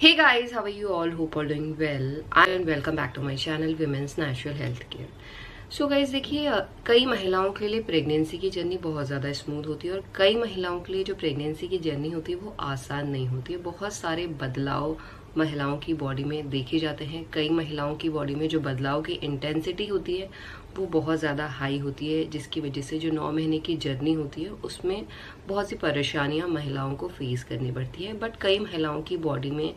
Hey guys, how are you all? Hope all doing well. And welcome back to my channel Women's Natural Health Care. So guys देखिए, कई महिलाओं के लिए pregnancy की journey बहुत ज़्यादा स्मूथ होती है और कई महिलाओं के लिए जो प्रेगनेंसी की जर्नी होती है वो आसान नहीं होती है। बहुत सारे बदलाव महिलाओं की बॉडी में देखे जाते हैं। कई महिलाओं की बॉडी में जो बदलाव की इंटेंसिटी होती है वो बहुत ज़्यादा हाई होती है, जिसकी वजह से जो 9 महीने की जर्नी होती है उसमें बहुत सी परेशानियां महिलाओं को फेस करनी पड़ती है। बट कई महिलाओं की बॉडी में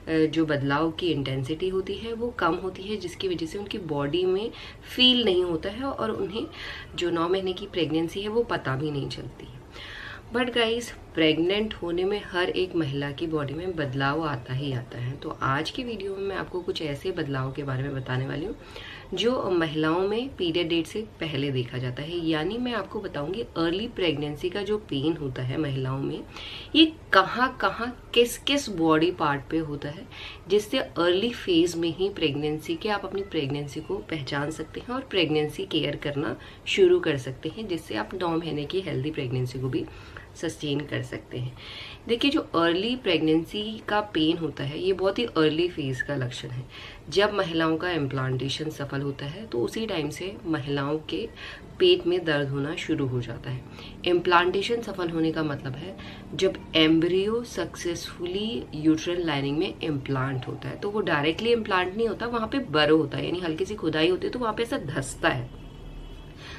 जो बदलाव की इंटेंसिटी होती है वो कम होती है, जिसकी वजह से उनकी बॉडी में फील नहीं होता है और उन्हें जो 9 महीने की प्रेगनेंसी है वो पता भी नहीं चलती। बट गाइस, प्रेग्नेंट होने में हर एक महिला की बॉडी में बदलाव आता ही आता है। तो आज की वीडियो में मैं आपको कुछ ऐसे बदलाव के बारे में बताने वाली हूँ जो महिलाओं में पीरियड डेट से पहले देखा जाता है। यानी मैं आपको बताऊंगी अर्ली प्रेगनेंसी का जो पेन होता है महिलाओं में, ये कहाँ कहाँ किस किस बॉडी पार्ट पे होता है, जिससे अर्ली फेज में ही प्रेगनेंसी के आप अपनी प्रेगनेंसी को पहचान सकते हैं और प्रेगनेंसी केयर करना शुरू कर सकते हैं, जिससे आप 9 महीने की हेल्दी प्रेगनेंसी को भी सस्टेन कर सकते हैं। देखिए, जो अर्ली प्रेगनेंसी का पेन होता है ये बहुत ही अर्ली फेज का लक्षण है। जब महिलाओं का इम्प्लांटेशन सफल होता है तो उसी टाइम से महिलाओं के पेट में दर्द होना शुरू हो जाता है। इम्प्लांटेशन सफल होने का मतलब है जब एम्ब्रियो सक्सेसफुली यूट्रल लाइनिंग में इम्प्लांट होता है। तो वो डायरेक्टली इम्प्लांट नहीं होता, वहां पे बरो होता है, यानी हल्की सी खुदाई होती है तो वहां पे ऐसा धंसता है।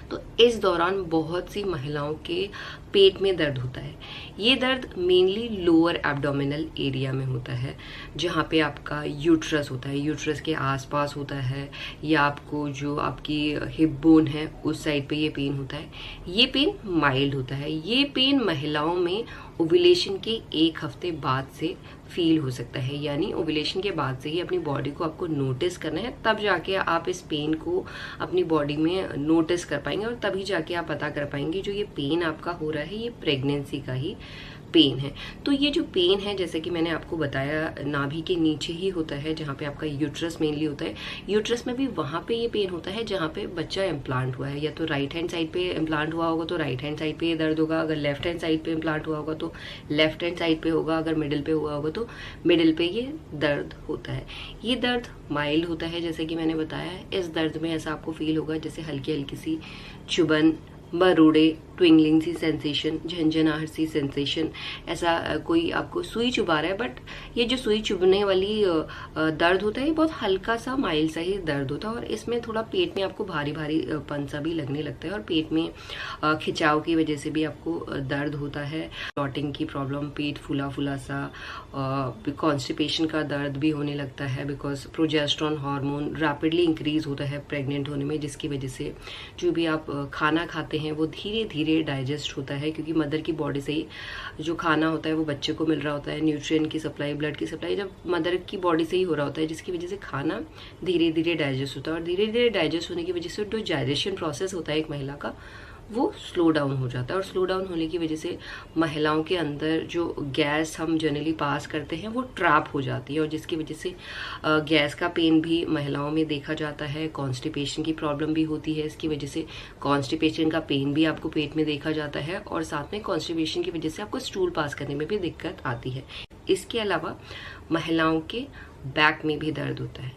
तो इस दौरान बहुत सी महिलाओं के पेट में दर्द होता है। ये दर्द मेनली लोअर एब्डोमिनल एरिया में होता है, जहाँ पे आपका यूट्रस होता है, यूट्रस के आसपास होता है, या आपको जो आपकी हिप बोन है उस साइड पे ये पेन होता है। ये पेन माइल्ड होता है। ये पेन महिलाओं में ओव्यूलेशन के 1 हफ्ते बाद से फील हो सकता है, यानी ओव्यूलेशन के बाद से ही अपनी बॉडी को आपको नोटिस करना है, तब जाके आप इस पेन को अपनी बॉडी में नोटिस कर पाएंगे और तभी जाके आप पता कर पाएंगे जो ये पेन आपका हो रहा है ये प्रेगनेंसी का ही पेन है। तो ये जो पेन है, जैसे कि मैंने आपको बताया, नाभि के नीचे ही होता है, जहाँ पे आपका यूट्रस मेनली होता है। यूट्रस में भी वहाँ पे ये पेन होता है जहाँ पे बच्चा इम्प्लांट हुआ है। या तो राइट हैंड साइड पे इम्प्लांट हुआ होगा तो राइट हैंड साइड पे ये दर्द होगा, अगर लेफ्ट हैंड साइड पे इम्प्लांट हुआ होगा तो लेफ्ट हैंड साइड पे होगा, अगर मिडिल पे हुआ होगा तो मिडिल पे ये दर्द होता है। ये दर्द माइल्ड होता है, जैसे कि मैंने बताया। इस दर्द में ऐसा आपको फील होगा जैसे हल्की हल्की सी चुभन, मरोड़े, ट्विंगलिंग सी सेंसेशन, झंझनाहट सी सेंसेशन, ऐसा कोई आपको सुई चुभा रहा है। बट ये जो सुई चुभने वाली दर्द होता है ये बहुत हल्का सा माइल्ड सा ही दर्द होता है और इसमें थोड़ा पेट में आपको भारी भारी पन सा भी लगने लगता है और पेट में खिंचाव की वजह से भी आपको दर्द होता है। ब्लॉटिंग की प्रॉब्लम, पेट फूला फूला सा, कॉन्स्टिपेशन का दर्द भी होने लगता है, because progesterone hormone rapidly increase होता है प्रेग्नेंट होने में, जिसकी वजह से जो भी आप खाना खाते हैं वो धीरे धीरे डाइजेस्ट होता है, क्योंकि मदर की बॉडी से ही जो खाना होता है वो बच्चे को मिल रहा होता है। न्यूट्रिएंट की सप्लाई, ब्लड की सप्लाई जब मदर की बॉडी से ही हो रहा होता है, जिसकी वजह से खाना धीरे धीरे डाइजेस्ट होता है और धीरे धीरे डाइजेस्ट होने की वजह से जो डाइजेशन प्रोसेस होता है एक महिला का वो स्लो डाउन हो जाता है। और स्लो डाउन होने की वजह से महिलाओं के अंदर जो गैस हम जनरली पास करते हैं वो ट्रैप हो जाती है और जिसकी वजह से गैस का पेन भी महिलाओं में देखा जाता है। कॉन्स्टिपेशन की प्रॉब्लम भी होती है, इसकी वजह से कॉन्स्टिपेशन का पेन भी आपको पेट में देखा जाता है और साथ में कॉन्स्टिपेशन की वजह से आपको स्टूल पास करने में भी दिक्कत आती है। इसके अलावा महिलाओं के बैक में भी दर्द होता है।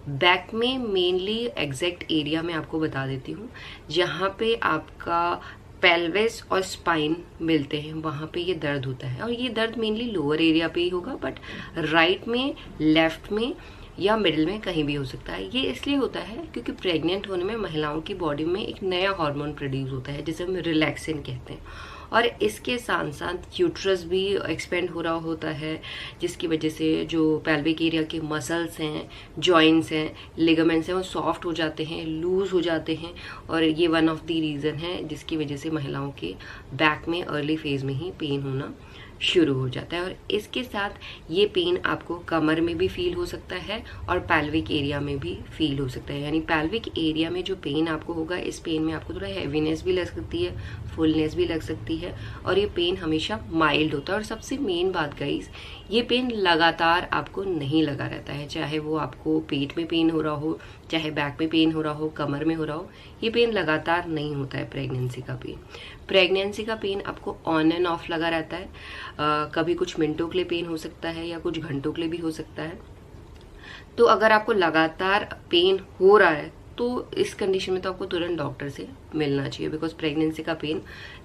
बैक में मेनली एग्जैक्ट एरिया में आपको बता देती हूँ, जहाँ पे आपका पेल्विस और स्पाइन मिलते हैं वहाँ पे ये दर्द होता है और ये दर्द मेनली लोअर एरिया पे ही होगा, बट राइट में, लेफ्ट में या मिडिल में कहीं भी हो सकता है। ये इसलिए होता है क्योंकि प्रेग्नेंट होने में महिलाओं की बॉडी में एक नया हार्मोन प्रोड्यूस होता है जिसे हम रिलैक्सिन कहते हैं और इसके साथ साथ यूट्रस भी एक्सपेंड हो रहा होता है, जिसकी वजह से जो पेल्विक एरिया के मसल्स हैं, जॉइंट्स हैं, लिगामेंट्स हैं वो सॉफ्ट हो जाते हैं, लूज हो जाते हैं और ये वन ऑफ द रीज़न है जिसकी वजह से महिलाओं के बैक में अर्ली फेज में ही पेन होना शुरू हो जाता है। और इसके साथ ये पेन आपको कमर में भी फील हो सकता है और पैल्विक एरिया में भी फील हो सकता है। यानी पैल्विक एरिया में जो पेन आपको होगा, इस पेन में आपको थोड़ा हैवीनेस भी लग सकती है, फुलनेस भी लग सकती है और ये पेन हमेशा माइल्ड होता है। और सबसे मेन बात गाइस, ये पेन लगातार आपको नहीं लगा रहता है, चाहे वो आपको पेट में पेन हो रहा हो, चाहे बैक में पेन हो रहा हो, कमर में हो रहा हो, ये पेन लगातार नहीं होता है प्रेगनेंसी का पेन। प्रेगनेंसी का पेन आपको ऑन एंड ऑफ लगा रहता है, कभी कुछ मिनटों के लिए पेन हो सकता है या कुछ घंटों के लिए भी हो सकता है। तो अगर आपको लगातार पेन हो रहा है तो इस कंडीशन में तो आपको तुरंत डॉक्टर से मिलना चाहिए, बिकॉज प्रेगनेंसी का पेन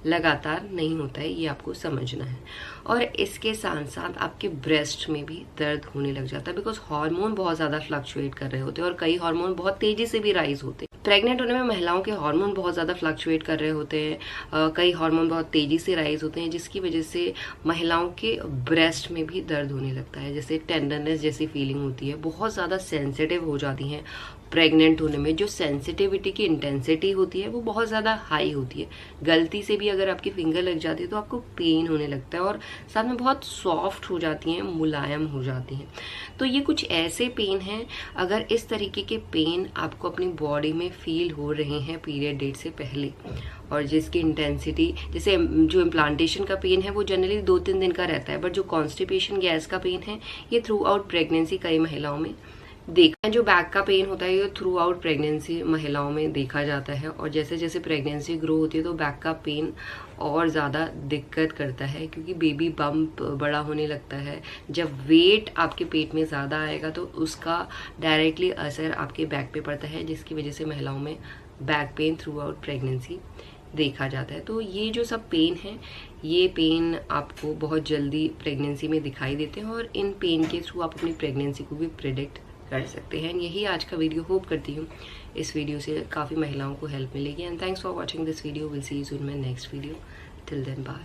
लगातार नहीं होता है, ये आपको समझना है। और इसके साथ साथ आपके ब्रेस्ट में भी दर्द होने लग जाता है, बिकॉज हार्मोन बहुत ज़्यादा फ्लक्चुएट कर रहे होते हैं और कई हार्मोन बहुत तेज़ी से भी राइज होते हैं। प्रेग्नेंट होने में महिलाओं के हार्मोन बहुत ज़्यादा फ्लक्चुएट कर रहे होते हैं, कई हार्मोन बहुत तेज़ी से राइज होते हैं, जिसकी वजह से महिलाओं के ब्रेस्ट में भी दर्द होने लगता है, जैसे टेंडरनेस जैसी फीलिंग होती है, बहुत ज़्यादा सेंसिटिव हो जाती हैं प्रेग्नेंट होने में। जो सेंसिटिविटी की इंटेंसिटी होती है वो बहुत ज़्यादा हाई होती है, गलती से भी अगर आपकी फिंगर लग जाती है तो आपको पेन होने लगता है और साथ में बहुत सॉफ्ट हो जाती हैं, मुलायम हो जाती हैं। तो ये कुछ ऐसे पेन हैं, अगर इस तरीके के पेन आपको अपनी बॉडी में फील हो रहे हैं पीरियड डेट से पहले और जिसकी इंटेंसिटी, जैसे जो इम्प्लांटेशन का पेन है वो जनरली 2-3 दिन का रहता है, बट जो कॉन्स्टिपेशन गैस का पेन है ये थ्रू आउट प्रेगनेंसी कई महिलाओं में देखा। जो बैक का पेन होता है ये थ्रू आउट प्रेगनेंसी महिलाओं में देखा जाता है, और जैसे जैसे प्रेगनेंसी ग्रो होती है तो बैक का पेन और ज़्यादा दिक्कत करता है, क्योंकि बेबी बम्प बड़ा होने लगता है। जब वेट आपके पेट में ज़्यादा आएगा तो उसका डायरेक्टली असर आपके बैक पे पड़ता है, जिसकी वजह से महिलाओं में back pain through out pregnancy देखा जाता है। तो ये जो सब पेन है, ये पेन आपको बहुत जल्दी प्रेगनेंसी में दिखाई देते हैं और इन पेन के थ्रू आप अपनी प्रेगनेंसी को भी प्रिडिक्ट कर सकते हैं। यही आज का वीडियो, होप करती हूँ इस वीडियो से काफ़ी महिलाओं को हेल्प मिलेगी। And thanks for watching this video, will see you soon my next video. Till then bye.